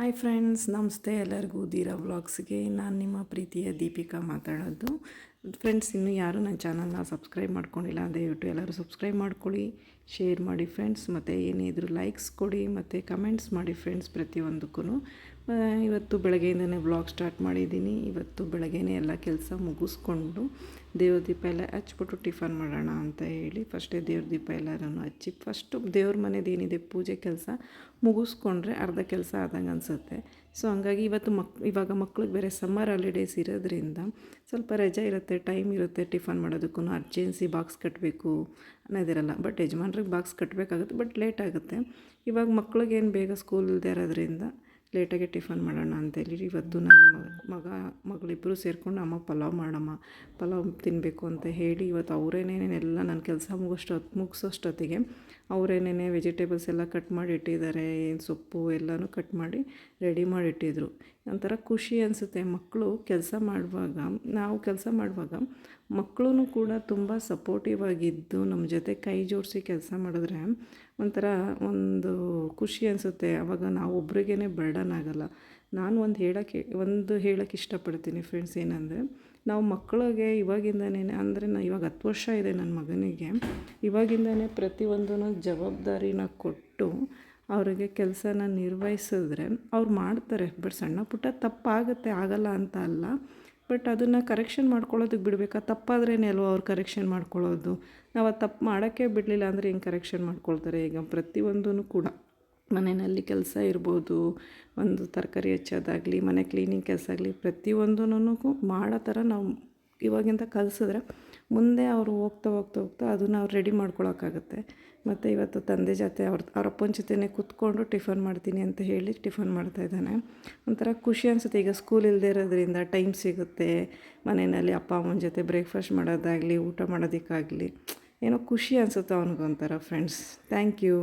Hi friends, ನಮಸ್ತೆ ಎಲ್ಲರಿಗೂ. ಧೀರಾ ವ್ಲಾಗ್ಸ್ಗೆ ನಾನು ನಿಮ್ಮ ಪ್ರೀತಿಯ ದೀಪಿಕಾ ಮಾತಾಡೋದು. ಫ್ರೆಂಡ್ಸ್, ಇನ್ನೂ ಯಾರೂ ನನ್ನ ಚಾನಲ್ನ ಸಬ್ಸ್ಕ್ರೈಬ್ ಮಾಡ್ಕೊಂಡಿಲ್ಲ, ದಯವಿಟ್ಟು ಎಲ್ಲರೂ ಸಬ್ಸ್ಕ್ರೈಬ್ ಮಾಡ್ಕೊಳ್ಳಿ, ಶೇರ್ ಮಾಡಿ ಫ್ರೆಂಡ್ಸ್, ಮತ್ತು ಏನೇ ಇದ್ರೂ ಲೈಕ್ಸ್ ಕೊಡಿ ಮತ್ತು ಕಮೆಂಟ್ಸ್ ಮಾಡಿ ಫ್ರೆಂಡ್ಸ್ ಪ್ರತಿಯೊಂದಕ್ಕೂ. ಇವತ್ತು ಬೆಳಗ್ಗೆಯಿಂದನೇ ವ್ಲಾಗ್ ಸ್ಟಾರ್ಟ್ ಮಾಡಿದ್ದೀನಿ. ಇವತ್ತು ಬೆಳಗ್ಗೆನೇ ಎಲ್ಲ ಕೆಲಸ ಮುಗಿಸ್ಕೊಂಡು ದೇವ್ರ ದೀಪ ಎಲ್ಲ ಹಚ್ಬಿಟ್ಟು ಟಿಫನ್ ಮಾಡೋಣ ಅಂತ ಹೇಳಿ ಫಸ್ಟೇ ದೇವ್ರ ದೀಪ ಎಲ್ಲರೂ ಹಚ್ಚಿ ಫಸ್ಟು ದೇವ್ರ ಮನೇದು ಏನಿದೆ ಪೂಜೆ ಕೆಲಸ ಮುಗಿಸ್ಕೊಂಡ್ರೆ ಅರ್ಧ ಕೆಲಸ ಆದಂಗೆ ಅನಿಸುತ್ತೆ. ಸೊ ಹಂಗಾಗಿ ಇವಾಗ ಮಕ್ಳಿಗೆ ಬೇರೆ ಸಮ್ಮರ್ ಹಾಲಿಡೇಸ್ ಇರೋದ್ರಿಂದ ಸ್ವಲ್ಪ ರಜೆ ಇರುತ್ತೆ, ಟೈಮ್ ಇರುತ್ತೆ. ಟಿಫನ್ ಮಾಡೋದಕ್ಕೂ ಅರ್ಜೆನ್ಸಿ ಬಾಕ್ಸ್ ಕಟ್ಟಬೇಕು ಅನ್ನೋದಿರಲ್ಲ. ಬಟ್ ಯಜಮಾನ್ರಿಗೆ ಬಾಕ್ಸ್ ಕಟ್ಟಬೇಕಾಗುತ್ತೆ, ಬಟ್ ಲೇಟ್ ಆಗುತ್ತೆ. ಇವಾಗ ಮಕ್ಳಿಗೇನು ಬೇಗ ಸ್ಕೂಲ್ ಇಲ್ಲದೆ ಇರೋದ್ರಿಂದ ಲೇಟಾಗಿ ಟಿಫನ್ ಮಾಡೋಣ ಅಂತೇಳಿ ಇವತ್ತು ನನ್ನ ಮಗಳಿಬ್ಬರು ಸೇರಿಕೊಂಡು ಅಮ್ಮ ಪಲಾವ್ ತಿನ್ನಬೇಕು ಅಂತ ಹೇಳಿ ಇವತ್ತು ಅವರೇನೇನೆಲ್ಲ ನನ್ನ ಕೆಲಸ ಮುಗಿಸೋಷ್ಟೊತ್ತಿಗೆ ಅವರೇನೇನೆ ವೆಜಿಟೇಬಲ್ಸ್ ಎಲ್ಲ ಕಟ್ ಮಾಡಿ ಇಟ್ಟಿದ್ದಾರೆ. ಸೊಪ್ಪು ಎಲ್ಲನೂ ಕಟ್ ಮಾಡಿ ರೆಡಿ ಮಾಡಿ ಇಟ್ಟಿದ್ರು. ಒಂಥರ ಖುಷಿ ಅನಿಸುತ್ತೆ. ನಾವು ಕೆಲಸ ಮಾಡುವಾಗ ಮಕ್ಕಳು ಕೂಡ ತುಂಬ ಸಪೋರ್ಟಿವ್ ಆಗಿದ್ದು ನಮ್ಮ ಜೊತೆ ಕೈ ಜೋಡಿಸಿ ಕೆಲಸ ಮಾಡಿದ್ರೆ ಒಂಥರ ಒಂದು ಖುಷಿ ಅನಿಸುತ್ತೆ. ಆವಾಗ ನಾವು ಒಬ್ರಿಗೇ ಬರ್ಡನ್ ಆಗೋಲ್ಲ. ನಾನು ಒಂದು ಹೇಳೋಕ್ಕೆ ಇಷ್ಟಪಡ್ತೀನಿ ಫ್ರೆಂಡ್ಸ್, ಏನಂದರೆ ನಾವು ಮಕ್ಕಳಿಗೆ ಇವಾಗಿಂದನೇ ಅಂದರೆ ಇವಾಗ 10 ವರ್ಷ ಇದೆ ನನ್ನ ಮಗನಿಗೆ. ಇವಾಗಿಂದನೇ ಪ್ರತಿಯೊಂದೂ ಜವಾಬ್ದಾರಿನ ಕೊಟ್ಟು ಅವರಿಗೆ ಕೆಲಸನ ನಿರ್ವಹಿಸಿದ್ರೆ ಅವ್ರು ಮಾಡ್ತಾರೆ. ಬಟ್ ಸಣ್ಣ ಪುಟ್ಟ ತಪ್ಪಾಗುತ್ತೆ, ಆಗಲ್ಲ ಅಂತ ಅಲ್ಲ. ಬಟ್ ಅದನ್ನು ಕರೆಕ್ಷನ್ ಮಾಡ್ಕೊಳ್ಳೋದಕ್ಕೆ ಬಿಡಬೇಕಾ? ತಪ್ಪಾದ್ರೇ ಅಲ್ವ ಅವ್ರು ಕರೆಕ್ಷನ್ ಮಾಡ್ಕೊಳ್ಳೋದು. ನಾವು ಅದು ತಪ್ಪು ಮಾಡೋಕ್ಕೆ ಬಿಡಲಿಲ್ಲ ಅಂದರೆ ಹೆಂಗೆ ಕರೆಕ್ಷನ್ ಮಾಡ್ಕೊಳ್ತಾರೆ? ಈಗ ಪ್ರತಿಯೊಂದೂ ಕೂಡ ಮನೆಯಲ್ಲಿ ಕೆಲಸ ಇರ್ಬೋದು, ಒಂದು ತರಕಾರಿ ಹೆಚ್ಚೋದಾಗಲಿ, ಮನೆ ಕ್ಲೀನಿಂಗ್ ಕೆಲಸ ಆಗಲಿ, ಪ್ರತಿಯೊಂದೂ ಮಾಡೋ ಥರ ನಾವು ಇವಾಗಿಂದ ಕಲಿಸಿದ್ರೆ ಮುಂದೆ ಅವರು ಹೋಗ್ತಾ ಅದನ್ನು ಅವ್ರು ರೆಡಿ ಮಾಡ್ಕೊಳಕ್ಕಾಗುತ್ತೆ. ಮತ್ತು ಇವತ್ತು ತಂದೆ ಜೊತೆ ಅವ್ರ ಅಪ್ಪನ ಜೊತೆನೇ ಕೂತ್ಕೊಂಡು ಟಿಫನ್ ಮಾಡ್ತೀನಿ ಅಂತ ಹೇಳಿ ಟಿಫನ್ ಮಾಡ್ತಾಯಿದ್ದಾನೆ. ಒಂಥರ ಖುಷಿ ಅನಿಸುತ್ತೆ. ಈಗ ಸ್ಕೂಲ್ ಇಲ್ಲದೆ ಇರೋದ್ರಿಂದ ಟೈಮ್ ಸಿಗುತ್ತೆ ಮನೆಯಲ್ಲಿ ಅಪ್ಪ ಅಮ್ಮನ ಜೊತೆ ಬ್ರೇಕ್ಫಾಸ್ಟ್ ಮಾಡೋದಾಗಲಿ, ಊಟ ಮಾಡೋದಕ್ಕಾಗಲಿ, ಏನೋ ಖುಷಿ ಅನಿಸುತ್ತೆ ಅವನಿಗೊಂಥರ ಫ್ರೆಂಡ್ಸ್. Thank you.